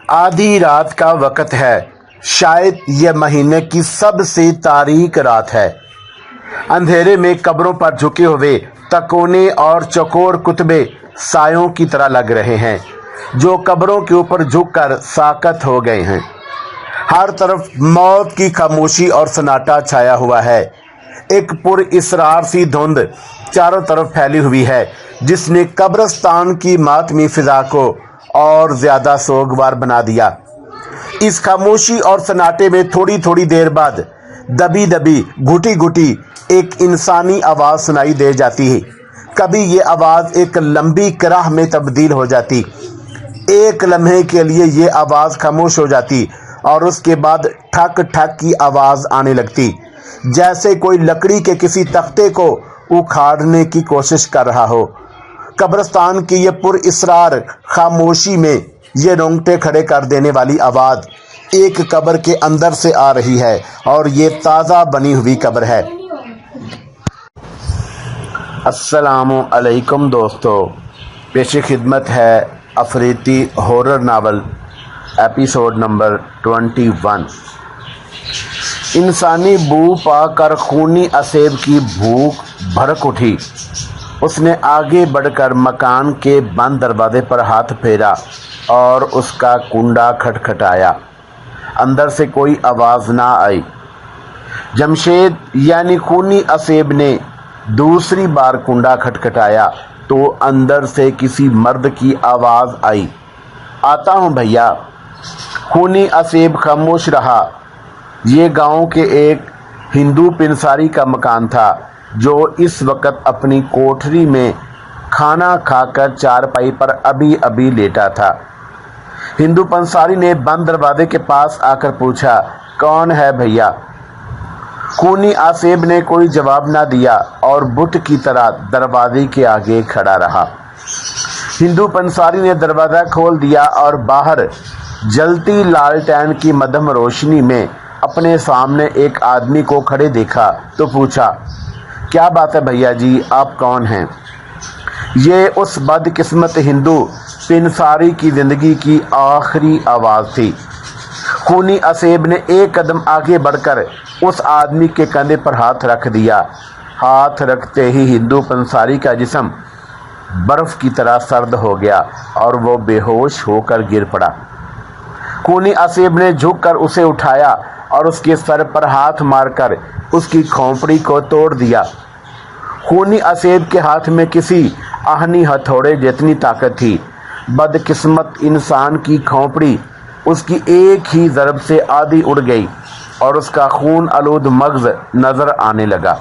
آدھی رات کا وقت ہے، شاید یہ مہینے کی سب سے تاریک رات ہے۔ اندھیرے میں قبروں پر جھکے ہوئے تکونے اور چوکور کتبے سایوں کی طرح لگ رہے ہیں جو قبروں کے اوپر جھک کر ساکت ہو گئے ہیں۔ ہر طرف موت کی خاموشی اور سناٹا چھایا ہوا ہے۔ ایک پر اسرار سی دھند چاروں طرف پھیلی ہوئی ہے جس نے قبرستان کی ماتمی فضا کو اور زیادہ سوگوار بنا دیا۔ اس خاموشی اور سناٹے میں تھوڑی تھوڑی دیر بعد دبی دبی گھٹی گھٹی ایک انسانی آواز سنائی دے جاتی ہے۔ کبھی یہ آواز ایک لمبی کراہ میں تبدیل ہو جاتی، ایک لمحے کے لیے یہ آواز خاموش ہو جاتی اور اس کے بعد ٹھک ٹھک کی آواز آنے لگتی، جیسے کوئی لکڑی کے کسی تختے کو اکھاڑنے کی کوشش کر رہا ہو۔ قبرستان کی یہ پر اسرار خاموشی میں یہ رونگٹے کھڑے کر دینے والی آواز ایک قبر کے اندر سے آ رہی ہے، اور یہ تازہ بنی ہوئی قبر ہے۔ السلام علیکم دوستو، پیش خدمت ہے Afridi horror novel episode number 21۔ انسانی بو پا کر خونی اسیب کی بھوک بھڑک اٹھی۔ اس نے آگے بڑھ کر مکان کے بند دروازے پر ہاتھ پھیرا اور اس کا کنڈا کھٹکھٹایا۔ اندر سے کوئی آواز نہ آئی۔ جمشید یعنی خونی اسیب نے دوسری بار کنڈا کھٹکھٹایا تو اندر سے کسی مرد کی آواز آئی، آتا ہوں بھیا۔ خونی اسیب خاموش رہا۔ یہ گاؤں کے ایک ہندو پنساری کا مکان تھا جو اس وقت اپنی کوٹھری میں کھانا کھا کر چارپائی پر ابھی ابھی لیٹا تھا۔ ہندو پنساری نے بند دروازے کے پاس آ کر پوچھا، کون ہے بھیا؟ خونی اسیب نے کوئی جواب نہ دیا اور بت کی طرح دروازے کے آگے کھڑا رہا۔ ہندو پنساری نے دروازہ کھول دیا اور باہر جلتی لالٹین کی مدھم روشنی میں اپنے سامنے ایک آدمی کو کھڑے دیکھا تو پوچھا، کیا بات ہے بھیا جی، آپ کون ہیں؟ یہ اس بدقسمت ہندو پنساری کی زندگی کی آخری آواز تھی۔ خونی اسیب نے ایک قدم آگے بڑھ کر اس آدمی کے کندھے پر ہاتھ رکھ دیا۔ ہاتھ رکھتے ہی ہندو پنساری کا جسم برف کی طرح سرد ہو گیا اور وہ بے ہوش ہو کر گر پڑا۔ خونی اسیب نے جھک کر اسے اٹھایا اور اس کے سر پر ہاتھ مار کر اس کی کھوپڑی کو توڑ دیا۔ خونی اسیب کے ہاتھ میں کسی آہنی ہتھوڑے جتنی طاقت تھی۔ بدقسمت انسان کی کھوپڑی اس کی ایک ہی ضرب سے آدھی اڑ گئی اور اس کا خون آلود مغز نظر آنے لگا۔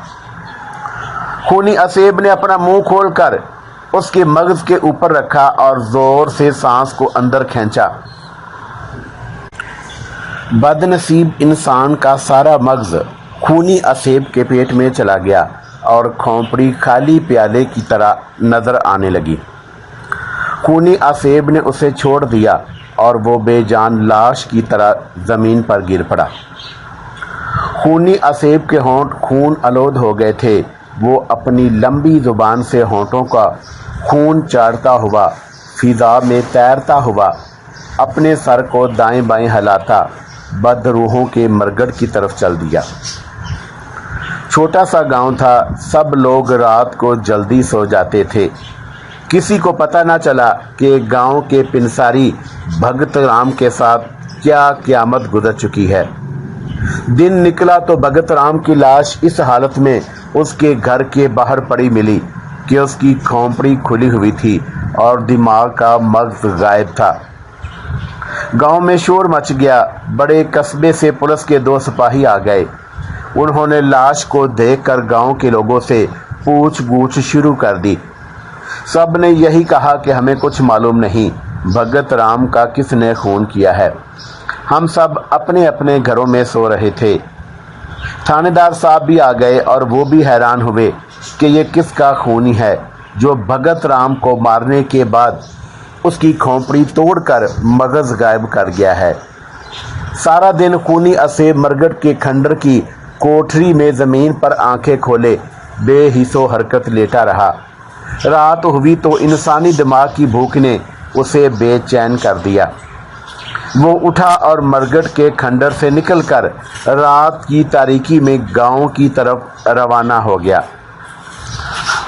خونی اسیب نے اپنا منہ کھول کر اس کے مغز کے اوپر رکھا اور زور سے سانس کو اندر کھینچا۔ بد نصیب انسان کا سارا مغز خونی اسیب کے پیٹ میں چلا گیا اور کھوپڑی خالی پیالے کی طرح نظر آنے لگی۔ خونی اسیب نے اسے چھوڑ دیا اور وہ بے جان لاش کی طرح زمین پر گر پڑا۔ خونی اسیب کے ہونٹ خون آلود ہو گئے تھے۔ وہ اپنی لمبی زبان سے ہونٹوں کا خون چاٹتا ہوا فضا میں تیرتا ہوا اپنے سر کو دائیں بائیں ہلاتا بد روحوں کے مرگڑ کی طرف چل دیا۔ چھوٹا سا گاؤں تھا، سب لوگ رات کو جلدی سو جاتے تھے۔ کسی کو پتہ نہ چلا کہ گاؤں کے پنساری بھگت رام کے ساتھ کیا قیامت گزر چکی ہے۔ دن نکلا تو بھگت رام کی لاش اس حالت میں اس کے گھر کے باہر پڑی ملی کہ اس کی کھوپڑی کھلی ہوئی تھی اور دماغ کا مغز غائب تھا۔ گاؤں میں شور مچ گیا۔ بڑے قصبے سے پولیس کے 2 سپاہی آ گئے۔ انہوں نے لاش کو دیکھ کر گاؤں کے لوگوں سے پوچھ گچھ شروع کر دی۔ سب نے یہی کہا کہ ہمیں کچھ معلوم نہیں بھگت رام کا کس نے خون کیا ہے۔ ہم سب اپنے اپنے گھروں میں سو رہے تھے۔ تھانے دار صاحب بھی آ گئے اور وہ بھی حیران ہوئے کہ یہ کس کا خونی ہے جو بھگت رام کو مارنے کے بعد اس کی کھوپڑی توڑ کر مغز غائب کر گیا ہے۔ سارا دن خونی اسیب مرگٹ کے کھنڈر کی کوٹھری میں زمین پر آنکھیں کھولے بے حس و حرکت لیٹا رہا۔ رات ہوئی تو انسانی دماغ کی بھوک نے اسے بے چین کر دیا۔ وہ اٹھا اور مرگٹ کے کھنڈر سے نکل کر رات کی تاریکی میں گاؤں کی طرف روانہ ہو گیا۔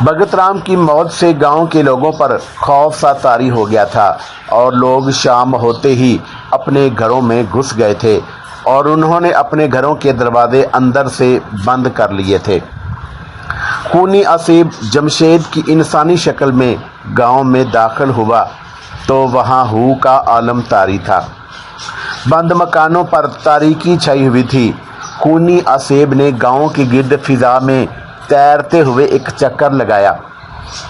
بھگت رام کی موت سے گاؤں کے لوگوں پر خوف سا طاری ہو گیا تھا اور لوگ شام ہوتے ہی اپنے گھروں میں گھس گئے تھے اور انہوں نے اپنے گھروں کے دروازے اندر سے بند کر لیے تھے۔ خونی اسیب جمشید کی انسانی شکل میں گاؤں میں داخل ہوا تو وہاں ہو کا عالم طاری تھا۔ بند مکانوں پر تاریکی چھائی ہوئی تھی۔ خونی اسیب نے گاؤں کی گرد فضا میں تیرتے ہوئے ایک چکر لگایا۔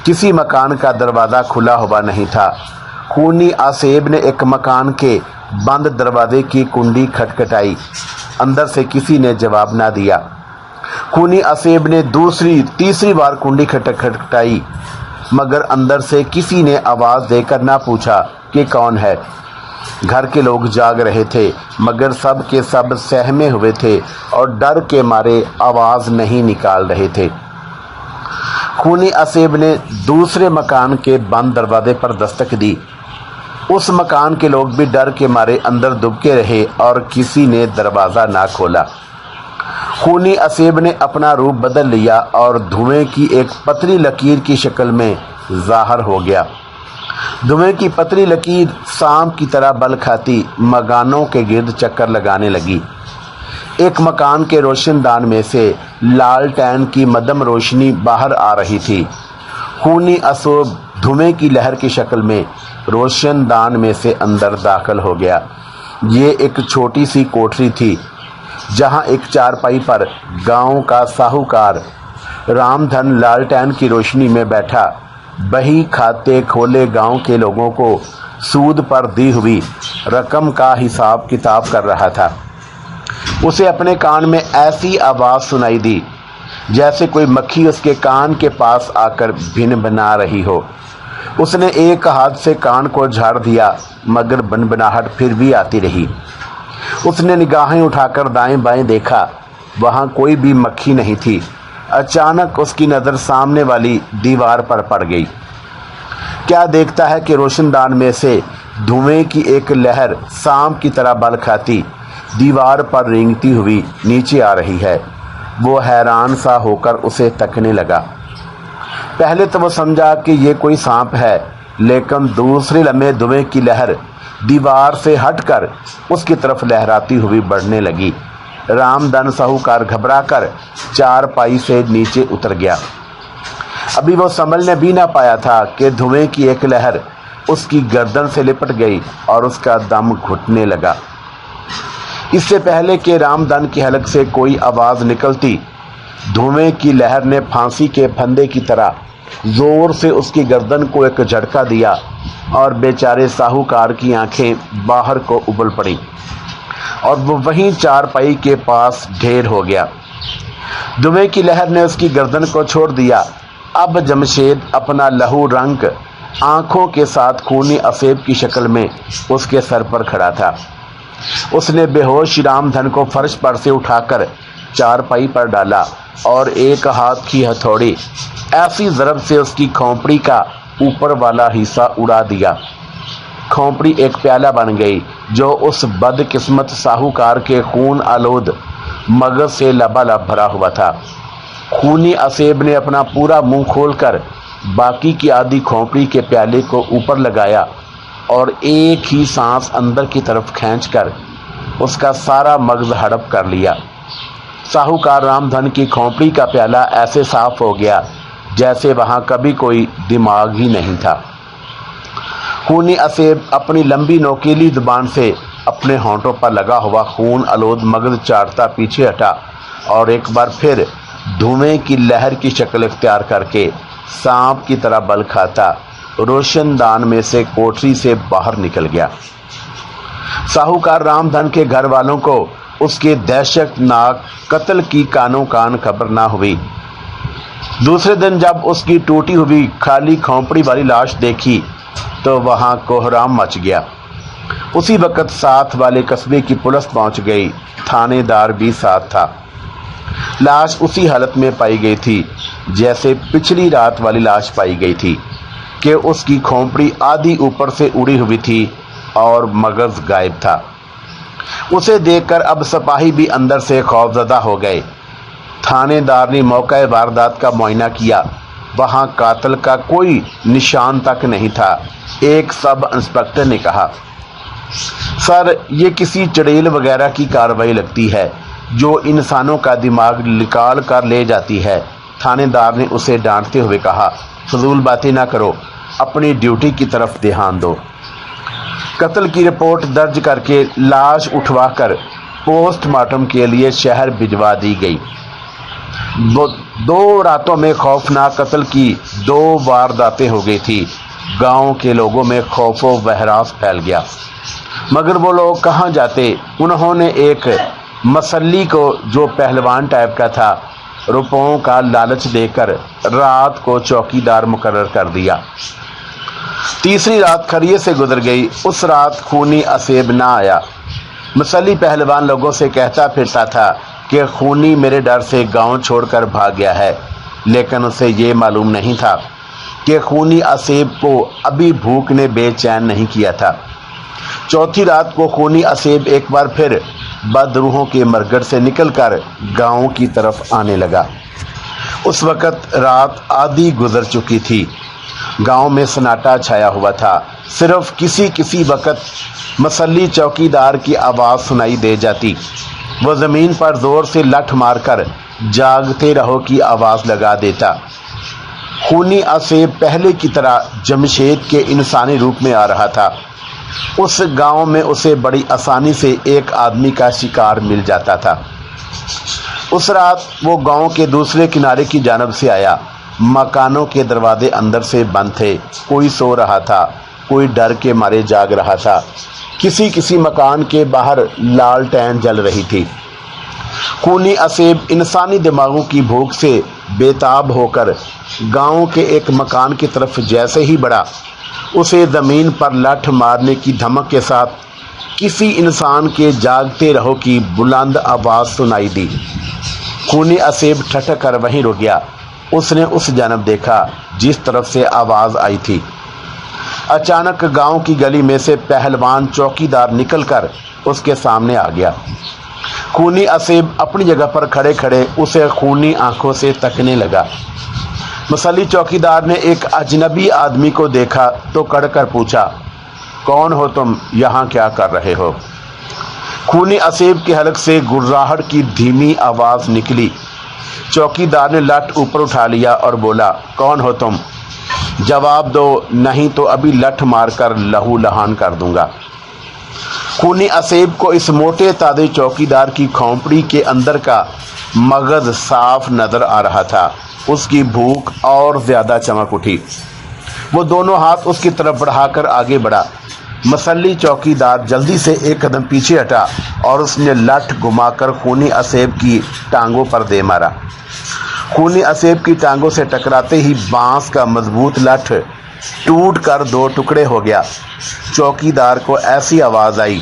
کسی مکان کا دروازہ کھلا ہوا نہیں تھا۔ خونی اسیب نے ایک مکان کے بند دروازے کی کنڈی کھٹکھٹائی۔ اندر سے کسی نے جواب نہ دیا۔ خونی اسیب نے تیسری بار کنڈی کھٹکھٹائی، مگر اندر سے کسی نے آواز دے کر نہ پوچھا کہ کون ہے۔ گھر کے لوگ جاگ رہے تھے مگر سب کے سب سہمے ہوئے تھے اور ڈر کے مارے آواز نہیں نکال رہے تھے۔ خونی اسیب نے دوسرے مکان کے بند دروازے پر دستک دی۔ اس مکان کے لوگ بھی ڈر کے مارے اندر دبکے رہے اور کسی نے دروازہ نہ کھولا۔ خونی اسیب نے اپنا روپ بدل لیا اور دھوئیں کی ایک پتلی لکیر کی شکل میں ظاہر ہو گیا۔ دھوئیں کی پتلی لکیر سانپ کی طرح بل کھاتی مکانوں کے گرد چکر لگانے لگی۔ ایک مکان کے روشن دان میں سے لالٹین کی مدھم روشنی باہر آ رہی تھی۔ خونی اسیب دھوئیں کی لہر کی شکل میں روشن دان میں سے اندر داخل ہو گیا۔ یہ ایک چھوٹی سی کوٹری تھی جہاں ایک چارپائی پر گاؤں کا ساہوکار رام دھن لالٹین کی روشنی میں بیٹھا بہی کھاتے کھولے گاؤں کے لوگوں کو سود پر دی ہوئی رقم کا حساب کتاب کر رہا تھا۔ اسے اپنے کان میں ایسی آواز سنائی دی جیسے کوئی مکھی اس کے کان کے پاس آ کر بن بنا رہی ہو۔ اس نے ایک ہاتھ سے کان کو جھاڑ دیا مگر بنبناہٹ پھر بھی آتی رہی۔ اس نے نگاہیں اٹھا کر دائیں بائیں دیکھا، وہاں کوئی بھی مکھی نہیں تھی۔ اچانک اس کی نظر سامنے والی دیوار پر پڑ گئی۔ کیا دیکھتا ہے کہ روشن دان میں سے دھوئیں کی ایک لہر سانپ کی طرح بل کھاتی دیوار پر رینگتی ہوئی نیچے آ رہی ہے۔ وہ حیران سا ہو کر اسے تکنے لگا۔ پہلے تو وہ سمجھا کہ یہ کوئی سانپ ہے، لیکن دوسرے لمحے دھوئیں کی لہر دیوار سے ہٹ کر اس کی طرف لہراتی ہوئی بڑھنے لگی۔ رام دھن ساہوکار گھبرا کر چارپائی سے نیچے اتر گیا۔ ابھی وہ سنبھلنے بھی نہ پایا تھا کہ دھوئیں کی ایک لہر اس کی گردن سے لپٹ گئی اور اس کا دم گھٹنے لگا۔ اس سے پہلے کہ رام دھن کی حلق سے کوئی آواز نکلتی، دھوئیں کی لہر نے پھانسی کے پھندے کی طرح زور سے اس کی گردن کو ایک جھٹکا دیا اور بیچارے ساہوکار کی آنکھیں باہر کو ابل پڑیں اور وہ وہیں چارپائی کے پاس ڈھیر ہو گیا۔ دھوئیں کی لہر نے اس کی گردن کو چھوڑ دیا۔ اب جمشید اپنا لہو رنگ آنکھوں کے ساتھ خونی اسیب کی شکل میں اس کے سر پر کھڑا تھا۔ اس نے بے ہوش رام دھن کو فرش پر سے اٹھا کر چارپائی پر ڈالا اور ایک ہاتھ کی ہتھوڑی ایسی ضرب سے اس کی کھوپڑی کا اوپر والا حصہ اڑا دیا۔ کھوپڑی ایک پیالہ بن گئی جو اس بد قسمت ساہوکار کے خون آلود مغز سے لبالب بھرا ہوا تھا۔ خونی اسیب نے اپنا پورا منہ کھول کر باقی کی آدھی کھوپڑی کے پیالے کو اوپر لگایا اور ایک ہی سانس اندر کی طرف کھینچ کر اس کا سارا مغز ہڑپ کر لیا۔ ساہوکار رام دھن کی کھوپڑی کا پیالہ ایسے صاف ہو گیا جیسے وہاں کبھی کوئی دماغ ہی نہیں تھا۔ خونی اسیب اپنی لمبی نوکیلی زبان سے اپنے ہونٹوں پر لگا ہوا خون آلود مغز چاٹتا پیچھے ہٹا اور ایک بار پھر دھوئیں کی لہر کی شکل اختیار کر کے سانپ کی طرح بل کھاتا روشن دان میں سے کوٹری سے باہر نکل گیا۔ ساہوکار رام دھن کے گھر والوں کو اس کے دہشت ناک قتل کی کانوں کان خبر نہ ہوئی۔ دوسرے دن جب اس کی ٹوٹی ہوئی خالی کھوپڑی والی لاش دیکھی تو وہاں کوہرام مچ گیا۔ اسی وقت ساتھ والے قصبے کی پولیس پہنچ گئی، تھانے دار بھی ساتھ تھا۔ لاش اسی حالت میں پائی گئی تھی جیسے پچھلی رات والی لاش پائی گئی تھی کہ اس کی کھوپڑی آدھی اوپر سے اڑی ہوئی تھی اور مغز غائب تھا۔ اسے دیکھ کر اب سپاہی بھی اندر سے خوفزدہ ہو گئے۔ تھانے دار نے موقع واردات کا معائنہ کیا، وہاں قاتل کا کوئی نشان تک نہیں تھا۔ ایک سب انسپکٹر نے کہا، سر یہ کسی چڑیل وغیرہ کی کارروائی لگتی ہے جو انسانوں کا دماغ نکال کر لے جاتی ہے۔ تھانے دار نے اسے ڈانٹتے ہوئے کہا، فضول باتیں نہ کرو، اپنی ڈیوٹی کی طرف دھیان دو۔ قتل کی رپورٹ درج کر کے لاش اٹھوا کر پوسٹ مارٹم کے لیے شہر بھجوا دی گئی۔ 2 راتوں میں خوفناک قتل کی 2 وارداتیں ہو گئی تھی۔ گاؤں کے لوگوں میں خوف و ہراس پھیل گیا، مگر وہ لوگ کہاں جاتے؟ انہوں نے ایک مسلی کو جو پہلوان ٹائپ کا تھا روپوں کا لالچ دے کر رات کو چوکی دار مقرر کر دیا۔ تیسری رات خریے سے گزر گئی۔ اس رات خونی اسیب نہ آیا۔ مسلی پہلوان لوگوں سے کہتا پھرتا تھا کہ خونی میرے ڈر سے گاؤں چھوڑ کر بھاگ گیا ہے، لیکن اسے یہ معلوم نہیں تھا کہ خونی اسیب کو ابھی بھوک نے بے چین نہیں کیا تھا۔ چوتھی رات کو خونی اسیب ایک بار پھر بدروحوں کے مرگڑ سے نکل کر گاؤں کی طرف آنے لگا۔ اس وقت رات آدھی گزر چکی تھی۔ گاؤں میں سناٹا چھایا ہوا تھا، صرف کسی وقت مسلی چوکی دار کی آواز سنائی دے جاتی۔ وہ زمین پر زور سے لٹھ مار کر جاگتے رہو کی آواز لگا دیتا۔ خونی اسیب پہلے کی طرح جمشید کے انسانی روپ میں آ رہا تھا۔ اس گاؤں میں اسے بڑی آسانی سے ایک آدمی کا شکار مل جاتا تھا۔ اس رات وہ گاؤں کے دوسرے کنارے کی جانب سے آیا۔ مکانوں کے دروازے اندر سے بند تھے، کوئی سو رہا تھا، کوئی ڈر کے مارے جاگ رہا تھا۔ کسی مکان کے باہر لالٹین جل رہی تھی۔ خونی اسیب انسانی دماغوں کی بھوک سے بے تاب ہو کر گاؤں کے ایک مکان کی طرف جیسے ہی بڑھا، اسے زمین پر لٹھ مارنے کی دھمک کے ساتھ کسی انسان کے جاگتے رہو کی بلند آواز سنائی دی۔ خونی اسیب ٹھٹک کر وہیں رک گیا۔ اس نے اس جانب دیکھا جس طرف سے آواز آئی تھی۔ اچانک گاؤں کی گلی میں سے پہلوان چوکی دار نکل کر اس کے سامنے آ گیا۔ خونی اسیب اپنی جگہ پر کھڑے کھڑے اسے خونی آنکھوں سے تکنے لگا۔ مسلی چوکی دار نے ایک اجنبی آدمی کو دیکھا تو کڑ کر پوچھا، کون ہو تم؟ یہاں کیا کر رہے ہو؟ خونی اسیب کے حلق سے گراہٹ کی دھیمی آواز نکلی۔ چوکی دار نے لٹھ اوپر اٹھا لیا اور بولا، کون ہو تم؟ جواب دو، نہیں تو ابھی لٹھ مار کر لہو لہان کر دوں گا۔ خونی اسیب کو اس موٹے تازے چوکی دار کی کھوپڑی کے اندر کا مغز صاف نظر آ رہا تھا۔ اس کی بھوک اور زیادہ چمک اٹھی۔ وہ دونوں ہاتھ اس کی طرف بڑھا کر آگے بڑھا۔ مسلی چوکی دار جلدی سے ایک قدم پیچھے ہٹا اور اس نے لٹھ گھما کر خونی اسیب کی ٹانگوں پر دے مارا۔ خونی اسیب کی ٹانگوں سے ٹکراتے ہی بانس کا مضبوط لٹھ ٹوٹ کر 2 ٹکڑے ہو گیا۔ چوکی دار کو ایسی آواز آئی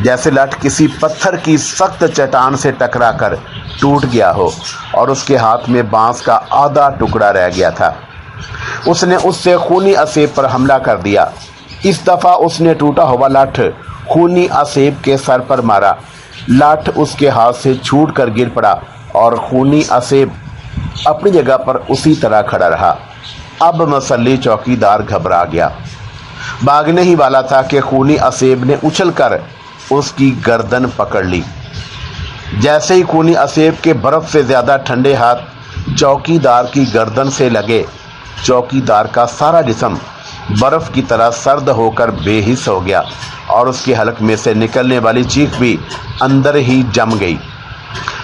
جیسے لٹھ کسی پتھر کی سخت چٹان سے ٹکرا کر ٹوٹ گیا ہو اور اس کے ہاتھ میں بانس کا آدھا ٹکڑا رہ گیا تھا۔ اس نے اس سے خونی اسیب پر حملہ کر دیا۔ اس دفعہ اس نے ٹوٹا ہوا لٹھ خونی اسیب کے سر پر مارا۔ لٹھ اس کے ہاتھ سے چھوٹ کر گر پڑا اور خونی اسیب اپنی جگہ پر اسی طرح کھڑا رہا۔ اب مسلی چوکی دار گھبرا گیا، بھاگنے ہی والا تھا کہ خونی اسیب نے اچھل کر اس کی گردن پکڑ لی۔ جیسے ہی خونی اسیب کے برف سے زیادہ ٹھنڈے ہاتھ چوکی دار کی گردن سے لگے، چوکی دار کا سارا جسم برف کی طرح سرد ہو کر بے حس ہو گیا اور اس کے حلق میں سے نکلنے والی چیخ بھی اندر ہی جم گئی۔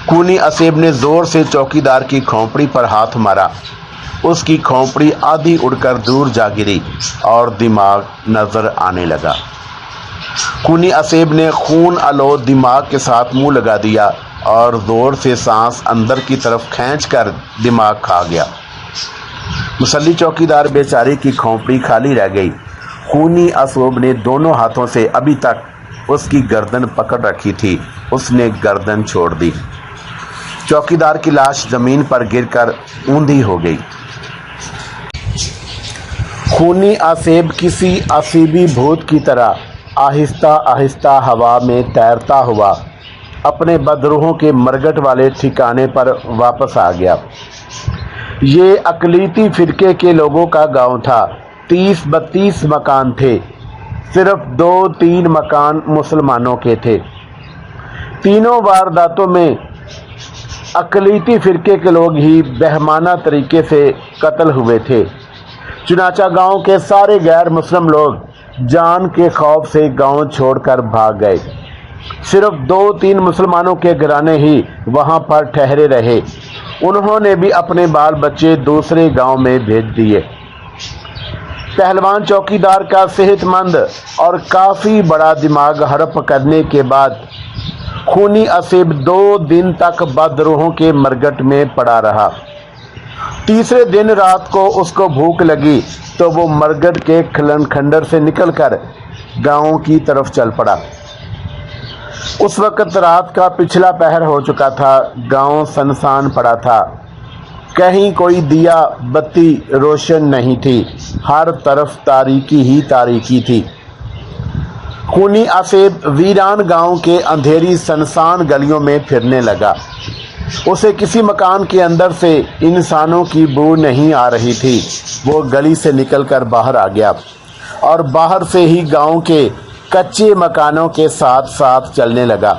خونی اسیب نے زور سے چوکی دار کی کھوپڑی پر ہاتھ مارا۔ اس کی کھوپڑی آدھی اڑ کر دور جا گری اور دماغ نظر آنے لگا۔ خونی اسیب نے خون آلود دماغ کے ساتھ منہ لگا دیا اور زور سے سانس اندر کی طرف کھینچ کر دماغ کھا گیا۔ مسلی چوکی دار بیچاری کی کھوپڑی خالی رہ گئی۔ خونی اسیب نے دونوں ہاتھوں سے ابھی تک اس کی گردن پکڑ رکھی تھی، اس نے گردن چھوڑ دی۔ چوکی دار کی لاش زمین پر گر کر اوندھی ہو گئی۔ خونی اسیب کسی اسیبی بھوت کی طرح آہستہ آہستہ ہوا میں تیرتا ہوا اپنے بدروحوں کے مرگٹ والے ٹھکانے پر واپس آ گیا۔ یہ اقلیتی فرقے کے لوگوں کا گاؤں تھا۔ 30-32 مکان تھے، صرف 2-3 مکان مسلمانوں کے تھے۔ تینوں وارداتوں میں اقلیتی فرقے کے لوگ ہی بہمانہ طریقے سے قتل ہوئے تھے۔ چنانچہ گاؤں کے سارے غیر مسلم لوگ جان کے خوف سے گاؤں چھوڑ کر بھاگ گئے۔ صرف 2-3 مسلمانوں کے گھرانے ہی وہاں پر ٹھہرے رہے۔ انہوں نے بھی اپنے بال بچے دوسرے گاؤں میں بھیج دیے۔ پہلوان چوکیدار کا صحت مند اور کافی بڑا دماغ ہڑپ کرنے کے بعد خونی اسیب 2 دن تک بدروحوں کے مرگٹ میں پڑا رہا۔ تیسرے دن رات کو اس کو بھوک لگی تو وہ مرگٹ کے کھنڈر سے نکل کر گاؤں کی طرف چل پڑا۔ اس وقت رات کا پچھلا پہر ہو چکا تھا۔ گاؤں سنسان پڑا تھا، کہیں کوئی دیا بتی روشن نہیں تھی، ہر طرف تاریکی ہی تاریکی تھی۔ خونی اسیب ویران گاؤں کے اندھیری سنسان گلیوں میں پھرنے لگا۔ اسے کسی مکان کے اندر سے انسانوں کی بو نہیں آ رہی تھی۔ وہ گلی سے نکل کر باہر آ گیا اور باہر سے ہی گاؤں کے کچے مکانوں کے ساتھ ساتھ چلنے لگا۔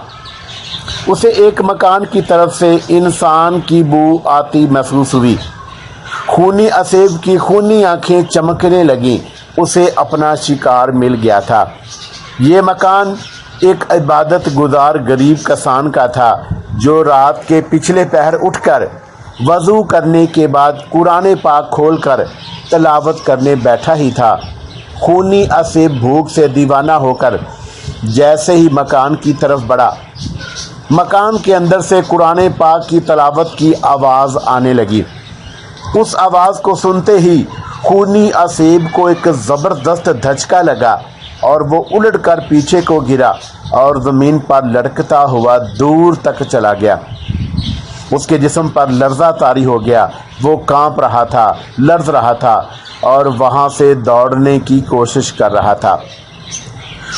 اسے ایک مکان کی طرف سے انسان کی بو آتی محسوس ہوئی۔ خونی اسیب کی خونی آنکھیں چمکنے لگیں۔ اسے اپنا شکار مل گیا تھا۔ یہ مکان ایک عبادت گزار غریب کسان کا تھا جو رات کے پچھلے پہر اٹھ کر وضو کرنے کے بعد قرآن پاک کھول کر تلاوت کرنے بیٹھا ہی تھا۔ خونی اسیب بھوک سے دیوانہ ہو کر جیسے ہی مکان کی طرف بڑھا، مکان کے اندر سے قرآن پاک کی تلاوت کی آواز آنے لگی۔ اس آواز کو سنتے ہی خونی اسیب کو ایک زبردست دھچکا لگا اور وہ الٹ کر پیچھے کو گرا اور زمین پر لڑکتا ہوا دور تک چلا گیا۔ اس کے جسم پر لرزہ طاری ہو گیا۔ وہ کانپ رہا تھا، لرز رہا تھا اور وہاں سے دوڑنے کی کوشش کر رہا تھا۔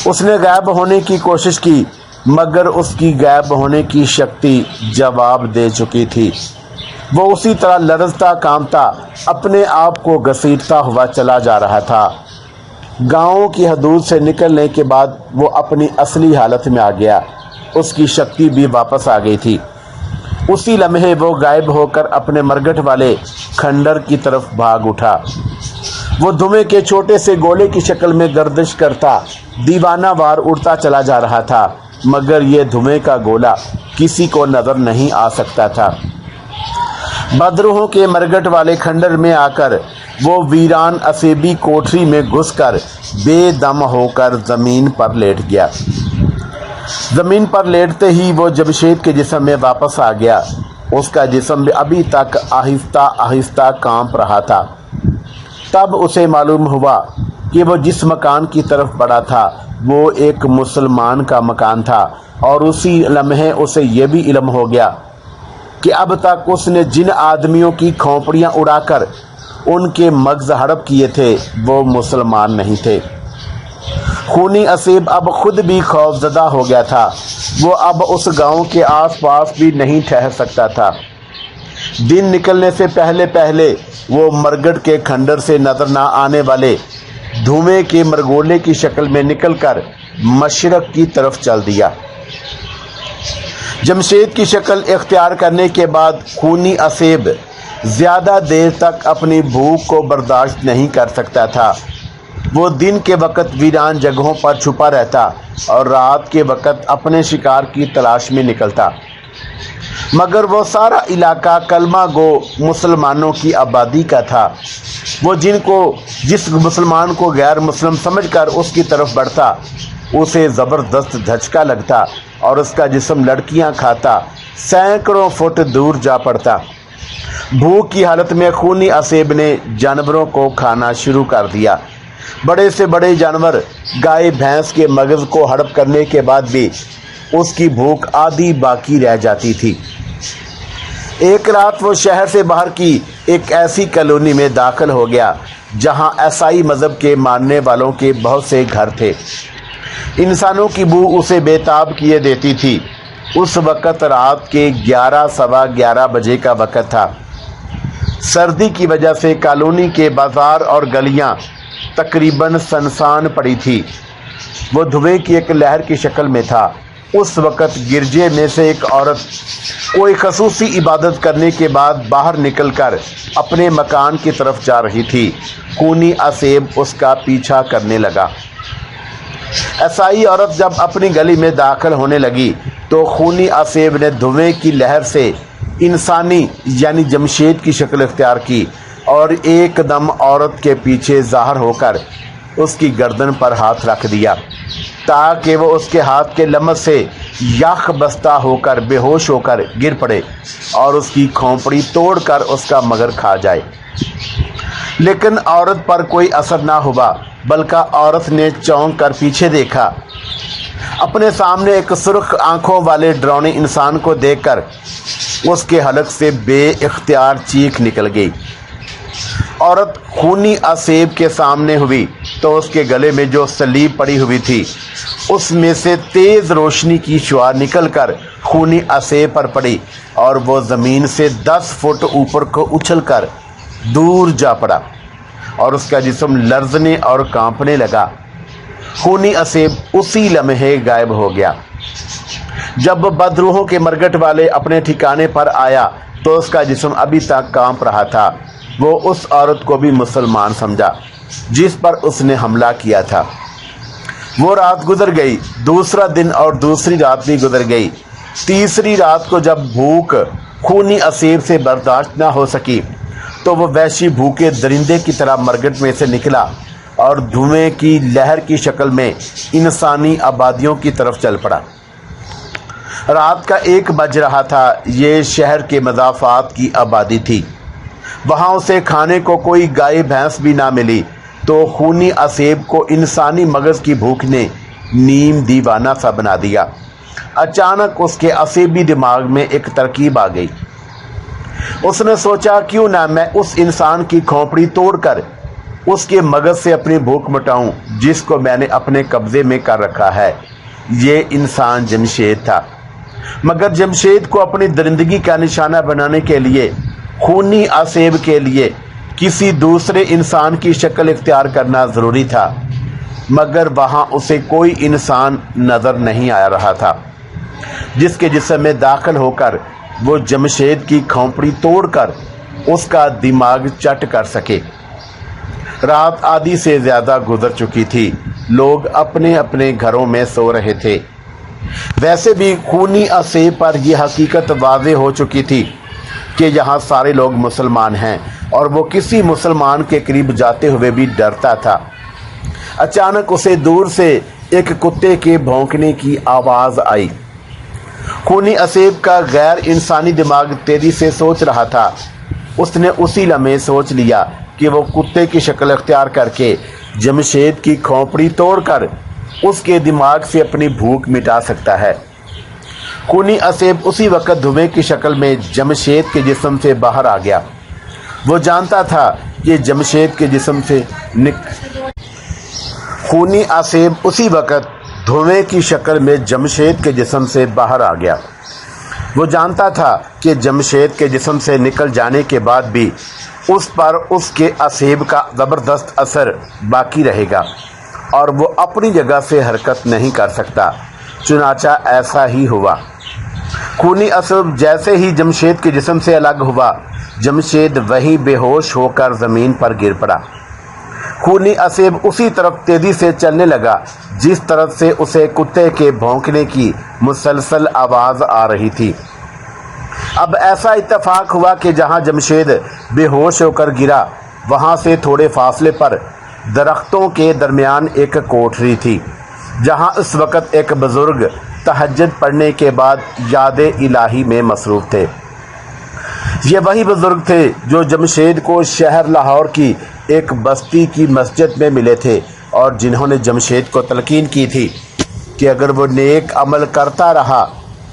اس نے غائب ہونے کی کوشش کی مگر اس کی غائب ہونے کی شکتی جواب دے چکی تھی۔ وہ اسی طرح لرزتا کانپتا اپنے آپ کو گھسیٹتا ہوا چلا جا رہا تھا۔ گاؤں کی حدود سے نکلنے کے بعد وہ اپنی اصلی حالت میں آ گیا۔ اس کی شکتی بھی واپس آ گئی تھی۔ اسی لمحے وہ غائب ہو کر اپنے مرگٹ والے کھنڈر کی طرف بھاگ اٹھا۔ وہ دھوئیں کے چھوٹے سے گولے کی شکل میں گردش کرتا دیوانہ وار اڑتا چلا جا رہا تھا مگر یہ دھوئیں کا گولا کسی کو نظر نہیں آ سکتا تھا۔ بدروحوں کے مرگٹ والے کھنڈر میں آ کر وہ ویران اسیبی کوٹری میں گھس کر بے دم ہو کر زمین پر لیٹ گیا۔ زمین پر لیٹتے ہی وہ جمشید کے جسم میں واپس آ گیا۔ اس کا جسم ابھی تک آہستہ آہستہ کانپ رہا تھا۔ تب اسے معلوم ہوا کہ وہ جس مکان کی طرف بڑھا تھا وہ ایک مسلمان کا مکان تھا، اور اسی لمحے اسے یہ بھی علم ہو گیا کہ اب تک اس نے جن آدمیوں کی کھوپڑیاں اڑا کر ان کے مغز ہڑپ کیے تھے وہ مسلمان نہیں تھے۔ خونی اسیب اب خود بھی خوف زدہ ہو گیا تھا۔ وہ اب اس گاؤں کے آس پاس بھی نہیں ٹھہر سکتا تھا۔ دن نکلنے سے پہلے پہلے وہ مرگٹ کے کھنڈر سے نظر نہ آنے والے دھوئیں کے مرگولے کی شکل میں نکل کر مشرق کی طرف چل دیا۔ جمشید کی شکل اختیار کرنے کے بعد خونی اسیب زیادہ دیر تک اپنی بھوک کو برداشت نہیں کر سکتا تھا۔ وہ دن کے وقت ویران جگہوں پر چھپا رہتا اور رات کے وقت اپنے شکار کی تلاش میں نکلتا، مگر وہ سارا علاقہ کلمہ گو مسلمانوں کی آبادی کا تھا۔ وہ جس مسلمان کو غیر مسلم سمجھ کر اس کی طرف بڑھتا اسے زبردست دھچکا لگتا اور اس کا جسم لڑکیاں کھاتا سینکڑوں فٹ دور جا پڑتا۔ بھوک کی حالت میں خونی اسیب نے جانوروں کو کھانا شروع کر دیا۔ بڑے سے بڑے جانور گائے بھینس کے مغز کو ہڑپ کرنے کے بعد بھی اس کی بھوک آدھی باقی رہ جاتی تھی۔ ایک رات وہ شہر سے باہر کی ایک ایسی کالونی میں داخل ہو گیا جہاں عیسائی مذہب کے ماننے والوں کے بہت سے گھر تھے۔ انسانوں کی بو اسے بےتاب کیے دیتی تھی۔ اس وقت رات کے 11 سوا 11 بجے کا وقت تھا۔ سردی کی وجہ سے کالونی کے بازار اور گلیاں تقریباً سنسان پڑی تھی۔ وہ دھوئیں کی ایک لہر کی شکل میں تھا۔ اس وقت گرجے میں سے ایک عورت کوئی خصوصی عبادت کرنے کے بعد باہر نکل کر اپنے مکان کی طرف جا رہی تھی۔ خونی اسیب اس کا پیچھا کرنے لگا۔ عیسائی عورت جب اپنی گلی میں داخل ہونے لگی تو خونی اسیب نے دھوئیں کی لہر سے انسانی یعنی جمشید کی شکل اختیار کی اور ایک دم عورت کے پیچھے ظاہر ہو کر اس کی گردن پر ہاتھ رکھ دیا تاکہ وہ اس کے ہاتھ کے لمس سے یخ بستہ ہو کر بے ہوش ہو کر گر پڑے اور اس کی کھوپڑی توڑ کر اس کا مگر کھا جائے۔ لیکن عورت پر کوئی اثر نہ ہوا، بلکہ عورت نے چونک کر پیچھے دیکھا۔ اپنے سامنے ایک سرخ آنکھوں والے ڈراؤنے انسان کو دیکھ کر اس کے حلق سے بے اختیار چیخ نکل گئی۔ عورت خونی اسیب کے سامنے ہوئی تو اس کے گلے میں جو سلیب پڑی ہوئی تھی اس میں سے تیز روشنی کی شعاع نکل کر خونی اسیب پر پڑی اور وہ زمین سے 10 فٹ اوپر کو اچھل کر دور جا پڑا اور اس کا جسم لرزنے اور کانپنے لگا۔ خونی اسیب اسی لمحے غائب ہو گیا۔ جب بدروحوں کے مرگٹ والے اپنے ٹھکانے پر آیا تو اس کا جسم ابھی تک کانپ رہا تھا۔ وہ اس عورت کو بھی مسلمان سمجھا جس پر اس نے حملہ کیا تھا۔ وہ رات گزر گئی، دوسرا دن اور دوسری رات بھی گزر گئی۔ تیسری رات کو جب بھوک خونی اسیب سے برداشت نہ ہو سکی تو وہ وحشی بھوکے درندے کی طرح مرگٹ میں سے نکلا اور دھوئیں کی لہر کی شکل میں انسانی آبادیوں کی طرف چل پڑا۔ رات کا 1 بج رہا تھا۔ یہ شہر کے مضافات کی آبادی تھی۔ وہاں اسے کھانے کو کوئی گائے بھینس بھی نہ ملی تو خونی اسیب کو انسانی مغز کی بھوک نے نیم دیوانہ سا بنا دیا۔ اچانک اس کے اسیبی دماغ میں ایک ترکیب آ گئی۔ اس نے سوچا کیوں نہ میں اس انسان کی کھوپڑی توڑ کر اس کے مغز سے اپنی بھوک مٹاؤں جس کو میں نے اپنے قبضے میں کر رکھا ہے۔ یہ انسان جمشید تھا، مگر جمشید کو اپنی درندگی کا نشانہ بنانے کے لیے خونی اسیب کے لیے کسی دوسرے انسان کی شکل اختیار کرنا ضروری تھا، مگر وہاں اسے کوئی انسان نظر نہیں آ رہا تھا جس کے جسم میں داخل ہو کر وہ جمشید کی کھوپڑی توڑ کر اس کا دماغ چٹ کر سکے۔ رات آدھی سے زیادہ گزر چکی تھی۔ لوگ اپنے اپنے گھروں میں سو رہے تھے۔ ویسے بھی خونی اسیب پر یہ حقیقت واضح ہو چکی تھی کہ یہاں سارے لوگ مسلمان ہیں اور وہ کسی مسلمان کے قریب جاتے ہوئے بھی ڈرتا تھا۔ اچانک اسے دور سے ایک کتے کے بھونکنے کی آواز آئی۔ خونی اسیب کا غیر انسانی دماغ تیزی سے سوچ رہا تھا۔ اس نے اسی لمحے سوچ لیا کہ وہ کتے کی شکل اختیار کر کے جمشید کی کھوپڑی توڑ کر اس کے دماغ سے اپنی بھوک مٹا سکتا ہے۔ خونی اسیب اسی وقت دھوئیں کی شکل میں جمشید کے جسم سے باہر آ گیا۔ وہ جانتا تھا کہ جمشید کے جسم سے خونی اسیب اسی وقت دھوئیں کی شکل میں جمشید کے جسم سے باہر آ گیا۔ وہ جانتا تھا کہ جمشید کے جسم سے نکل جانے کے بعد بھی اس پر اس کے اسیب کا زبردست اثر باقی رہے گا اور وہ اپنی جگہ سے حرکت نہیں کر سکتا۔ چنانچہ ایسا ہی ہوا۔ خونی اسیب جیسے ہی جمشید کے جسم سے الگ ہوا، جمشید وہی بے ہوش ہو کر زمین پر گر پڑا۔ خونی اسیب اسی طرف تیزی سے چلنے لگا جس طرف سے اسے کتے کے بھونکنے کی مسلسل آواز آ رہی تھی۔ اب ایسا اتفاق ہوا کہ جہاں جمشید بے ہوش ہو کر گرا وہاں سے تھوڑے فاصلے پر درختوں کے درمیان ایک کوٹھری تھی جہاں اس وقت ایک بزرگ تہجد پڑھنے کے بعد یاد الہی میں مصروف تھے۔ یہ وہی بزرگ تھے جو جمشید کو شہر لاہور کی ایک بستی کی مسجد میں ملے تھے اور جنہوں نے جمشید کو تلقین کی تھی کہ اگر وہ نیک عمل کرتا رہا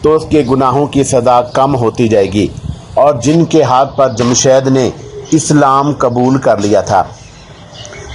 تو اس کے گناہوں کی سزا کم ہوتی جائے گی، اور جن کے ہاتھ پر جمشید نے اسلام قبول کر لیا تھا۔